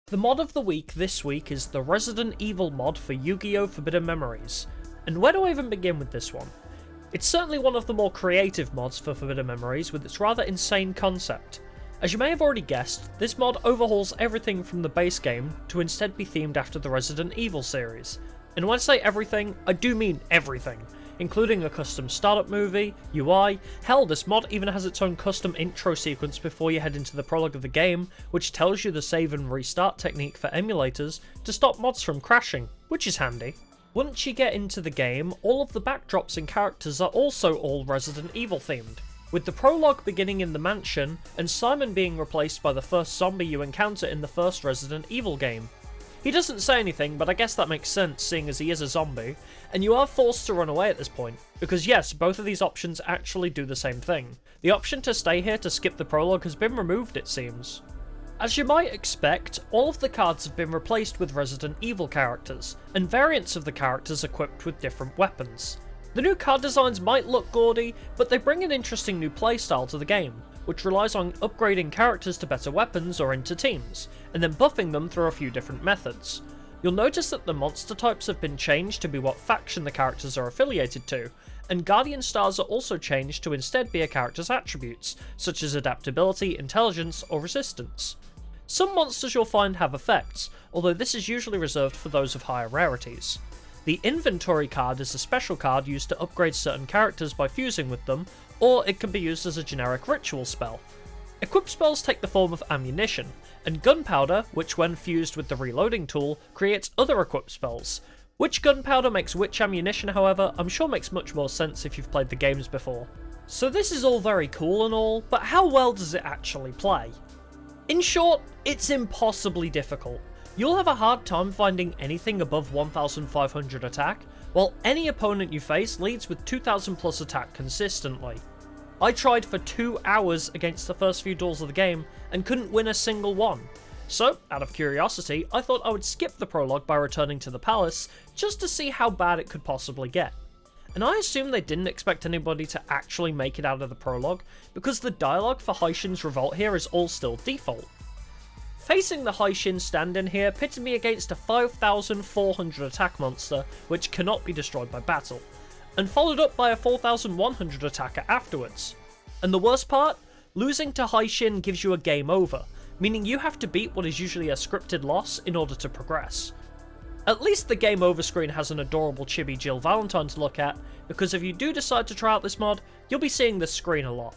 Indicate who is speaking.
Speaker 1: The mod of the week this week is the Resident Evil mod for YuGiOh Forbidden Memories. And where do I even begin with this one? It's certainly one of the more creative mods for Forbidden Memories with its rather insane concept. As you may have already guessed, this mod overhauls everything from the base game to instead be themed after the Resident Evil series. And when I say everything, I do mean everything, including a custom startup movie, UI, hell this mod even has its own custom intro sequence before you head into the prologue of the game, which tells you the save and restart technique for emulators to stop mods from crashing, which is handy. Once you get into the game, all of the backdrops and characters are also all Resident Evil themed, with the prologue beginning in the mansion and Simon being replaced by the first zombie you encounter in the first Resident Evil game. He doesn't say anything, but I guess that makes sense seeing as he is a zombie, and you are forced to run away at this point, because yes, both of these options actually do the same thing. The option to stay here to skip the prologue has been removed, it seems. As you might expect, all of the cards have been replaced with Resident Evil characters, and variants of the characters equipped with different weapons. The new card designs might look gaudy, but they bring an interesting new playstyle to the game, which relies on upgrading characters to better weapons or into teams, and then buffing them through a few different methods. You'll notice that the monster types have been changed to be what faction the characters are affiliated to, and Guardian stars are also changed to instead be a character's attributes, such as adaptability, intelligence, or resistance. Some monsters you'll find have effects, although this is usually reserved for those of higher rarities. The inventory card is a special card used to upgrade certain characters by fusing with them, or it can be used as a generic ritual spell. Equip spells take the form of ammunition, and gunpowder, which when fused with the reloading tool, creates other equip spells. Which gunpowder makes which ammunition, however, I'm sure makes much more sense if you've played the games before. So this is all very cool and all, but how well does it actually play? In short, it's impossibly difficult. You'll have a hard time finding anything above 1500 attack, while any opponent you face leads with 2000 plus attack consistently. I tried for 2 hours against the first few duels of the game and couldn't win a single one. So, out of curiosity, I thought I would skip the prologue by returning to the palace just to see how bad it could possibly get. And I assume they didn't expect anybody to actually make it out of the prologue, because the dialogue for Haishin's revolt here is all still default. Facing the Haishin stand-in here pitted me against a 5400 attack monster which cannot be destroyed by battle, and followed up by a 4100 attacker afterwards. And the worst part? Losing to Haishin gives you a game over, meaning you have to beat what is usually a scripted loss in order to progress. At least the game over screen has an adorable chibi Jill Valentine to look at, because if you do decide to try out this mod, you'll be seeing this screen a lot.